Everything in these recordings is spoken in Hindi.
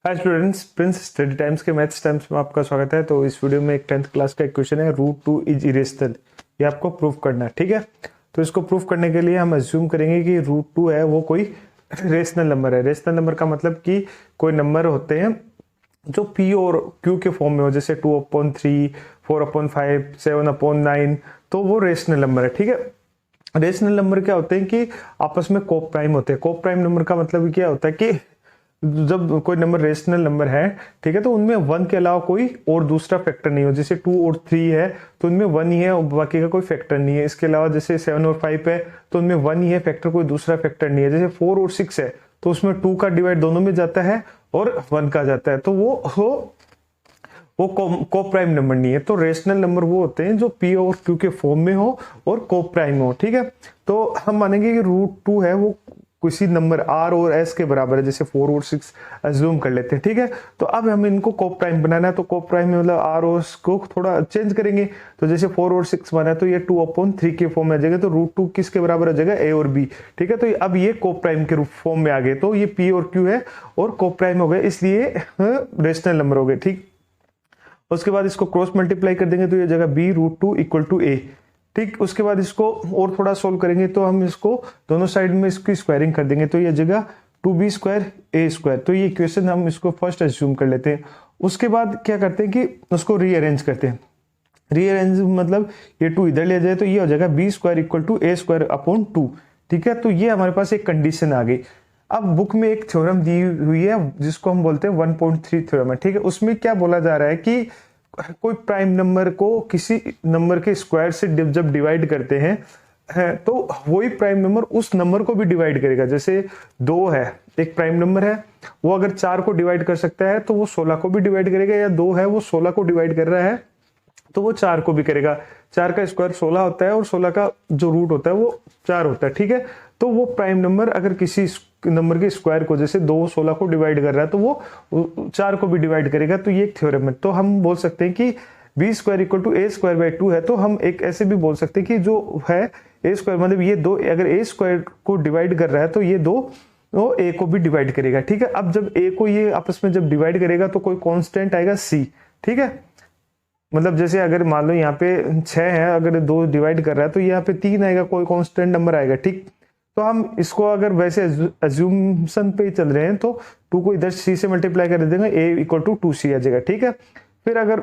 Hi students, Prince study times के मैथ्स टाइम्स में आपका स्वागत है। तो इस वीडियो में एक 10th क्लास का एक क्वेश्चन है, रूट टू इज इरेशनल। ये आपको प्रूफ करना है, ठीक है। तो इसको प्रूफ करने के लिए हम अज्यूम करेंगे कि रूट टू है वो कोई रेशनल नंबर है। रेशनल नंबर का मतलब कि कोई नंबर होते हैं जो पी और क्यू के फॉर्म में हो, जैसे 2/3, 4/5, 7/9, तो वो रेशनल नंबर है, ठीक है। रेशनल नंबर क्या होते हैं कि आपस में कोप प्राइम होते हैं। कोप प्राइम नंबर का मतलब क्या होता है कि जब कोई नंबर रेशनल नंबर है, ठीक है, तो उनमें वन के अलावा कोई और दूसरा फैक्टर नहीं हो। जैसे 2 और 3 है तो उनमें वन ही है और बाकी का कोई फैक्टर नहीं है। इसके अलावा जैसे 7 और 5 है तो उनमें वन ही है, फैक्टर कोई दूसरा फैक्टर नहीं है। जैसे 4 और 6 है तो उसमें 2 का डिवाइड दोनों में जाता है और 1 का जाता है, तो वो को प्राइम नंबर नहीं है। तो रेशनल नंबर वो होते हैं जो पी और क्यू के फॉर्म में हो और को प्राइम हो, ठीक है। तो हम मानेंगे कि रूट टू है वो किसी नंबर आर और एस के बराबर है, जैसे 4 और 6 अज्यूम कर लेते हैं, ठीक है। तो अब हम इनको को प्राइम बनाना है, तो को प्राइम में मतलब आर और एस को थोड़ा चेंज करेंगे। तो जैसे 4 और 6 बना है तो ये 2/3 के फॉर्म में आ जाएगा, तो रूट टू किसके बराबर हो जाएगा, ए और बी, ठीक है। तो अब ये को प्राइम के फॉर्म में आ गए, तो ये पी और क्यू है और को प्राइम हो गए, इसलिए रेशनल नंबर हो गए, ठीक। उसके बाद इसको क्रॉस मल्टीप्लाई कर देंगे तो ये जगह B root two equal to A, ठीक। उसके बाद इसको और थोड़ा सोल्व करेंगे तो हम इसको दोनों साइड में इसकी स्क्वायरिंग कर देंगे, तो ये जगह 2b² a²। तो ये इक्वेशन हम इसको फर्स्ट एज्यूम कर लेते हैं। उसके बाद क्या करते हैं कि उसको रीअरेंज करते हैं। रीअरेंज मतलब ये 2 इधर ले जाए तो ये हो जाएगा b² इक्वल टू a²/2, ठीक है। तो ये हमारे पास एक कंडीशन आ गई। अब बुक में एक थ्योरम दी हुई है जिसको हम बोलते हैं 1.3 थ्योरम है, ठीक है। उसमें क्या बोला जा रहा है कि कोई प्राइम नंबर को किसी नंबर के स्क्वायर से जब डिवाइड करते हैं तो वही प्राइम नंबर उस नंबर को भी डिवाइड करेगा। जैसे 2 है, एक प्राइम नंबर है, वो अगर 4 को डिवाइड कर सकता है तो वो 16 को भी डिवाइड करेगा, या 2 है वो 16 को डिवाइड कर रहा है तो वो 4 को भी करेगा। 4 का स्क्वायर 16 होता है और 16 का जो रूट होता है वो 4 होता है, ठीक है। तो वो प्राइम नंबर अगर किसी नंबर के स्क्वायर को, जैसे 2 16 को डिवाइड कर रहा है तो वो 4 को भी डिवाइड करेगा। तो ये एक थ्योरम है। तो हम बोल सकते हैं कि b² इक्वल टू a²/2 है। तो हम एक ऐसे भी बोल सकते हैं कि जो है a² मतलब ये 2 अगर a² को डिवाइड कर रहा है तो ये 2 वो a को भी डिवाइड करेगा, ठीक है। अब जब a को ये आपस में जब डिवाइड करेगा तो कोई कांस्टेंट आएगा c, ठीक है। मतलब जैसे अगर मान लो यहाँ पे 6 है, अगर 2 डिवाइड कर रहा है तो यहाँ पे 3 आएगा, कोई कांस्टेंट नंबर आएगा, ठीक। तो हम इसको अगर वैसे अज्यूमशन पे ही चल रहे हैं तो 2 को इधर c से मल्टीप्लाई कर देंगे, a इक्वल टू 2c आ जाएगा, ठीक है। फिर अगर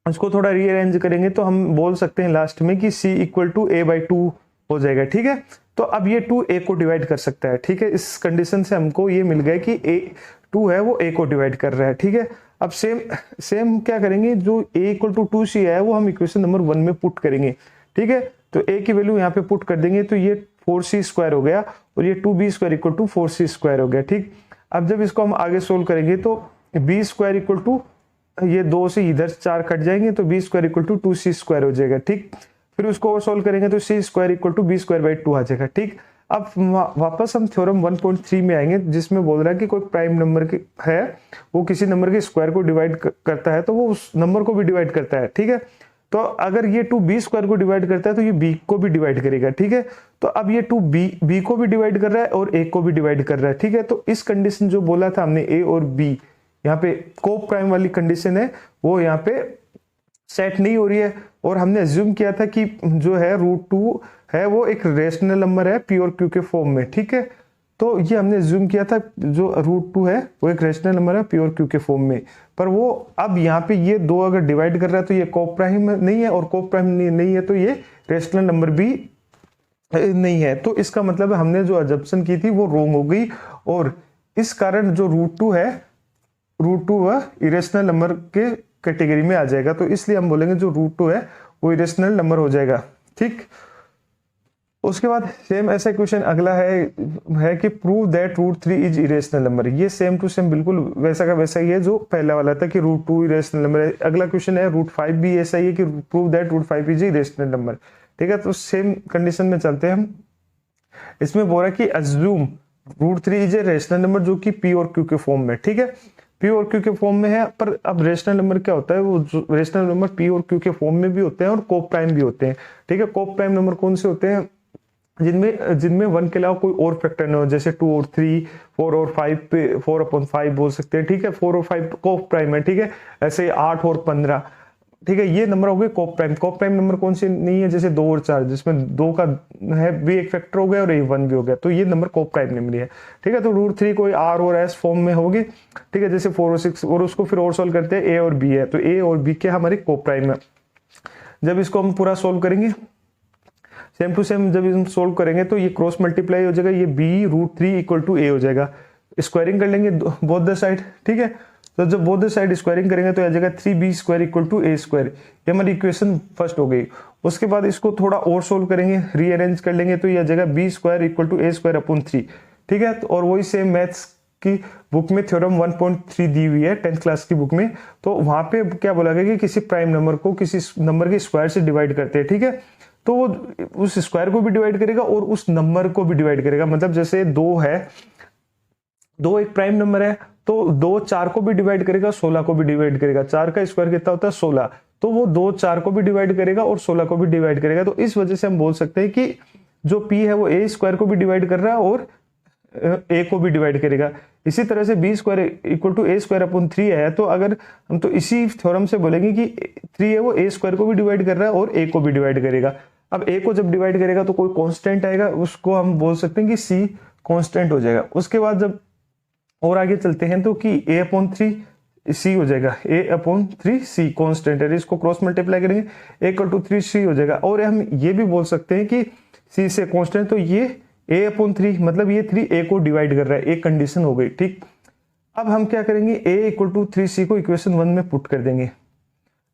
इसको थोड़ा रीअरेंज करेंगे तो हम बोल सकते हैं लास्ट में कि c इक्वल टू a/2 हो जाएगा, ठीक है। तो अब ये 2 a को डिवाइड कर सकता है, ठीक है। इस कंडीशन से हमको ये मिल गया कि a2 है वो a को डिवाइड कर रहा है, ठीक है। अब सेम क्या करेंगे, जो a इक्वल टू 2c है वो हम इक्वेशन नंबर 1 में पुट करेंगे, ठीक है। तो a की वैल्यू यहाँ पे पुट कर देंगे तो ये 4c² हो गया और ये 2b² इक्वल टू 4c² हो गया, ठीक। अब जब इसको हम आगे सोल्व करेंगे तो b² इक्वल टू ये 2 से इधर 4 कट जाएंगे तो b² इक्वल टू 2c² हो जाएगा, ठीक। फिर उसको और सोल्व करेंगे तो c² इक्वल टू b²/2 आ जाएगा, ठीक। अब वापस हम थ्योरम 1.3 में आएंगे जिसमें बोल रहा है कि कोई प्राइम नंबर है वो किसी नंबर के स्क्वायर को डिवाइड करता है तो वो उस नंबर को भी डिवाइड करता है, ठीक है। तो अगर ये 2 b² को डिवाइड करता है तो ये b को भी डिवाइड करेगा, ठीक है। तो अब ये 2 b को भी डिवाइड कर रहा है और a को भी डिवाइड कर रहा है, ठीक है। तो इस कंडीशन जो बोला था हमने a और b, यहाँ पे को प्राइम वाली कंडीशन है वो यहाँ पे सेट नहीं हो रही है। और हमने अज्यूम किया था कि जो है रूट टू है वो एक रेशनल नंबर है पी और क्यू के फॉर्म में, ठीक है। तो ये हमने अज्यूम किया था जो रूट टू है वो एक रेशनल नंबर है पी और क्यू के फॉर्म में, पर वो अब यहाँ पे ये 2 अगर डिवाइड कर रहा है तो ये को प्राइम नहीं है, और को प्राइम नहीं है तो ये रेशनल नंबर भी नहीं है। तो इसका मतलब हमने जो अजम्पशन की थी वो रॉन्ग हो गई, और इस कारण जो रूट टू वह इरेशनल नंबर के कैटेगरी में आ जाएगा। तो इसलिए हम बोलेंगे जो रूट टू है वो इरेशनल नंबर हो जाएगा, ठीक। उसके बाद सेम ऐसा क्वेश्चन अगला है कि prove that root 3 is irrational number. ये सेम टू सेम बिल्कुल वैसा का वैसा ही है जो पहला वाला था कि रूट 2 इरेशनल नंबर है। अगला क्वेश्चन है रूट 5 भी ऐसा ही है कि prove that root 5 is irrational number, ठीक है। तो सेम कंडीशन में चलते हैं हम। इसमें बोल रहा है कि assume root 3 is a rational number जो कि पी और क्यू के फॉर्म में, ठीक है। पी और क्यू के फॉर्म में है, पर अब रेशनल नंबर क्या होता है, वो रेशनल नंबर पी और क्यू के फॉर्म में भी होते हैं और को प्राइम भी होते हैं, ठीक है। को प्राइम नंबर कौन से होते हैं, जिनमें 1 के अलावा कोई और फैक्टर ना हो, जैसे 2 और 3, 4 और 5 पे 4/5 बोल सकते हैं, ठीक है। 4 और 5 कोप प्राइम है, ठीक है। ऐसे 8 और 15, ठीक है, ये नंबर हो गए कोप प्राइम। कोप प्राइम नंबर कौन से नहीं है, जैसे 2 और 4, जिसमें 2 का है भी एक फैक्टर हो गया और ये 1 भी हो गया, तो ये नंबर कोप प्राइम नंबर है, ठीक है। तो √3 कोई R और S फॉर्म में होगी, ठीक है, जैसे 4 और 6, और उसको फिर और सोल्व करते हैं, A और B है, तो A और B के हमारे कोप प्राइम है। जब इसको हम पूरा सोल्व करेंगे सेम टू सेम, जब हम सोल्व करेंगे तो ये क्रॉस मल्टीप्लाई हो जाएगा, ये B√3 इक्वल टू A हो जाएगा। स्क्वायरिंग कर लेंगे बोथ द साइड, ठीक है। तो जब बोथ द साइड स्क्वायरिंग करेंगे तो आ जाएगा 3B² इक्वल टू A²। ये हमारी इक्वेशन फर्स्ट हो गई। उसके बाद इसको थोड़ा और सोल्व करेंगे, रीअरेंज कर लेंगे, तो ये आ जाएगा B² इक्वल टू A²/3, ठीक है। तो और वही सेम मैथ्स की बुक में थ्योरम 1.3 दी हुई है 10th क्लास की बुक में, तो वहां पे क्या बोला गया कि किसी प्राइम नंबर को किसी नंबर के स्क्वायर से डिवाइड करते हैं, ठीक है। तो वो उस स्क्वायर को भी डिवाइड करेगा और उस नंबर को भी डिवाइड करेगा। मतलब जैसे 2 है, 2 एक प्राइम नंबर है, तो 2 4 को भी डिवाइड करेगा, 16 को भी डिवाइड करेगा। 4 का स्क्वायर कितना होता है 16, तो वो 2 4 को भी डिवाइड करेगा और 16 को भी डिवाइड करेगा। तो इस वजह से हम बोल सकते हैं कि जो P है वो A² को भी डिवाइड कर रहा है और A को भी डिवाइड करेगा। इसी तरह से B² इक्वल टू A²/3 है, तो अगर हम तो इसी थ्योरम से बोलेंगे कि 3 है वो A² को भी डिवाइड कर रहा है और A को भी डिवाइड करेगा। अब A को जब डिवाइड करेगा तो कोई कांस्टेंट आएगा, उसको हम बोल सकते हैं कि C कांस्टेंट हो जाएगा। उसके बाद जब और आगे चलते हैं तो कि A/3 C हो जाएगा, A/3 C कांस्टेंट है, इसको क्रॉस मल्टीप्लाई करेंगे A=3 C हो जाएगा। और हम ये भी बोल सकते हैं कि C से कांस्टेंट, तो ये A/3 मतलब ये 3 A को डिवाइड कर रहा है, एक कंडीशन हो गई, ठीक। अब हम क्या करेंगे, A=3C को इक्वेशन 1 में पुट कर देंगे।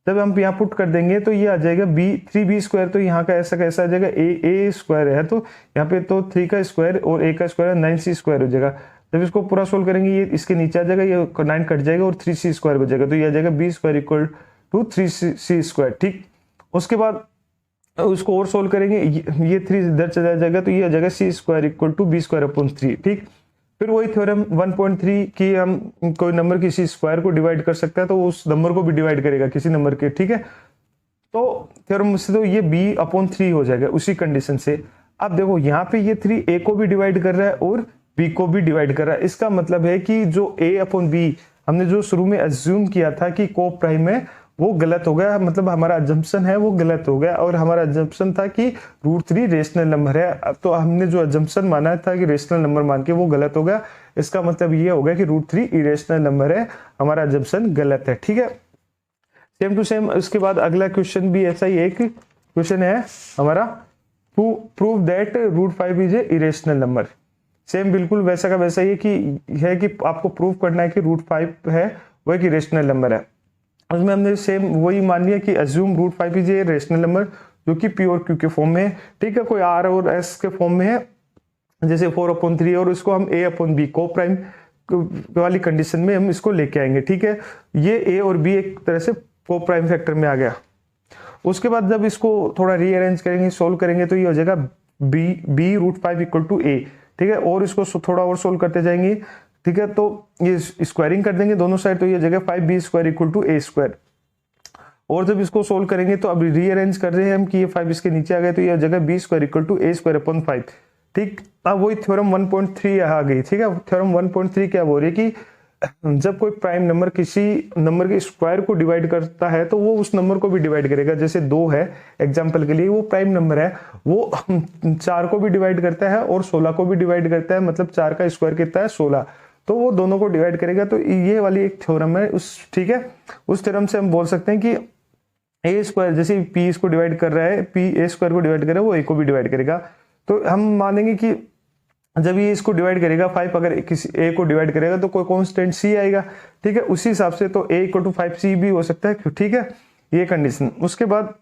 जब हम यहाँ पुट कर देंगे तो ये आ जाएगा 3B², तो यहाँ का ऐसा कैसा आ जाएगा A² है, तो यहाँ पे तो 3 का स्क्वायर और A का स्क्वायर 9C² हो जाएगा। जब इसको पूरा सोल्व करेंगे ये इसके नीचे आ जाएगा, ये 9 कट जाएगा और 3C² हो जाएगा, तो ये आ जाएगा B² इक्वल टू 3C², ठीक। उसके बाद उसको और सोल्व करेंगे, ये 3 इधर चला जाएगा, तो ये आ जाएगा C² इक्वल टू B²/3, ठीक। फिर वही थ्योरम 1.3 की हम कोई नंबर किसी स्क्वायर को डिवाइड कर सकता है तो उस नंबर को भी डिवाइड करेगा किसी नंबर के, ठीक है। तो थ्योरम से तो ये B/3 हो जाएगा उसी कंडीशन से। अब देखो यहाँ पे ये 3 A को भी डिवाइड कर रहा है और B को भी डिवाइड कर रहा है। इसका मतलब है कि जो A/B हमने जो शुरू में अज्यूम किया था कि को प्राइम है वो गलत हो गया, मतलब हमारा अजम्पशन है वो गलत हो गया। और हमारा अजम्पशन था कि √3 रेशनल नंबर है, अब तो हमने जो अजम्पशन माना था कि रेशनल नंबर मान के वो गलत हो गया। इसका मतलब ये हो गया कि √3 इरेशनल नंबर है, हमारा अजम्पशन गलत है, ठीक है। सेम टू सेम उसके बाद अगला क्वेश्चन भी ऐसा ही एक क्वेश्चन है हमारा, prove that √5 is a irrational number. Same बिल्कुल वैसा का वैसा ही है कि आपको प्रूव करना है कि √5 है वो एक इरेशनल नंबर है। उसमें हमने सेम वही मान लिया कि assume √5 is a rational number जो कि P और Q के फॉर्म में है, ठीक है। कोई R और S के फॉर्म में है, जैसे 4/3, और उसको हम A/B को प्राइम वाली कंडीशन में हम इसको लेके आएंगे, ठीक है। ये A और B एक तरह से को प्राइम फैक्टर में आ गया। उसके बाद जब इसको थोड़ा रीअरेंज करेंगे, सोल्व करेंगे, तो ये हो जाएगा B√5 इक्वल टू A, ठीक है। और इसको थोड़ा और सोल्व करते जाएंगे, ठीक है। तो ये स्क्वायरिंग कर देंगे दोनों साइड, तो ये जगह 5B² इक्वल टू A²। और जब इसको सोल्व करेंगे तो अब रीअरेंज कर रहे हैं हम कि ये 5 इसके नीचे आ गए, तो ये जगह B² इक्वल टू A²/5, ठीक। अब वही थ्योरम 1.3 आ गई, ठीक है। थ्योरम 1.3 क्या बोल रही है कि जब कोई प्राइम नंबर किसी नंबर के स्क्वायर को डिवाइड करता है तो वो उस नंबर को भी डिवाइड करेगा। जैसे 2 है एग्जांपल के लिए, वो प्राइम नंबर है, वो 4 को भी डिवाइड करता है और 16 को भी डिवाइड करता है, मतलब 4 का स्क्वायर कितना है 16, तो वो दोनों को डिवाइड करेगा। तो ये वाली एक थ्योरम है उस, ठीक है। उस थ्योरम से हम बोल सकते हैं कि A² जैसे P इसको डिवाइड कर रहा है, P A² को डिवाइड कर रहा है, वो A को भी डिवाइड करेगा। तो हम मानेंगे कि जब ये इसको डिवाइड करेगा 5 अगर किसी A को डिवाइड करेगा तो कोई कांस्टेंट C आएगा, ठीक है। उसी हिसाब से तो A=5C भी हो सकता है, ठीक है, ये कंडीशन। उसके बाद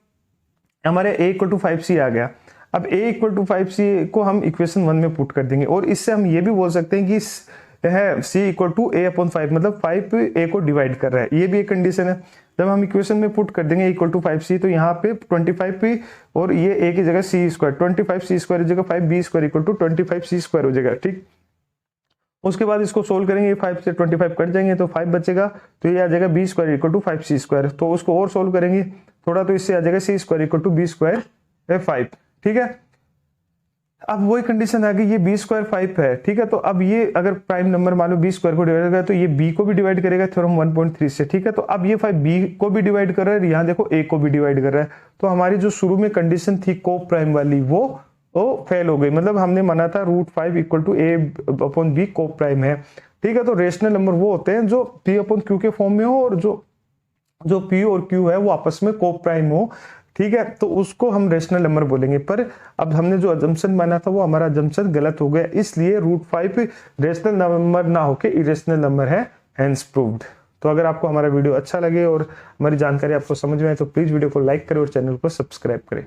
हमारे A=5C आ गया। अब A=5C को हम इक्वेशन 1 में पुट कर देंगे और इससे हम ये भी बोल सकते हैं कि है C=A/5, मतलब 5 A को डिवाइड कर रहा है, ये भी एक कंडीशन है। जब हम इक्वेशन में पुट कर देंगे A=5C, तो यहाँ पे 25P और ये A की जगह C², 25C² की जगह 5B² इक्वल टू 25C² हो जाएगा, ठीक। उसके बाद इसको सोल्व करेंगे, 5 से 25 कट जाएंगे तो 5 बचेगा, तो ये आ जाएगा B² इक्वल टू 5C²। तो उसको और सोल्व करेंगे थोड़ा, तो इससे आ जाएगा C² इक्वल टू B² 5, ठीक है। अब वही कंडीशन आ गई, ये बी स्क्वायर 5 है, ठीक है। तो अब ये अगर प्राइम नंबर मान लो बी स्क्वायर को डिवाइड करेगा तो ये बी को भी डिवाइड करेगा थ्योरम 1.3 से, ठीक है। तो अब ये 5 बी को भी डिवाइड कर रहा है, यहाँ देखो ए को भी डिवाइड कर रहा है। तो हमारी जो शुरू में कंडीशन थी को प्राइम वाली वो फेल हो गई, मतलब हमने माना था √5 equal to a upon b को प्राइम है, ठीक है। तो रेशनल नंबर वो होते हैं जो पी अपॉन क्यू के फॉर्म में हो और जो पी और क्यू है वो आपस में को प्राइम हो, ठीक है। तो उसको हम रेशनल नंबर बोलेंगे। पर अब हमने जो अजम्पशन माना था वो हमारा अजम्पशन गलत हो गया, इसलिए √5 रेशनल नंबर ना होके इरेशनल नंबर है, हेंस प्रूव्ड। तो अगर आपको हमारा वीडियो अच्छा लगे और हमारी जानकारी आपको समझ में आए तो प्लीज वीडियो को लाइक करें और चैनल को सब्सक्राइब करें।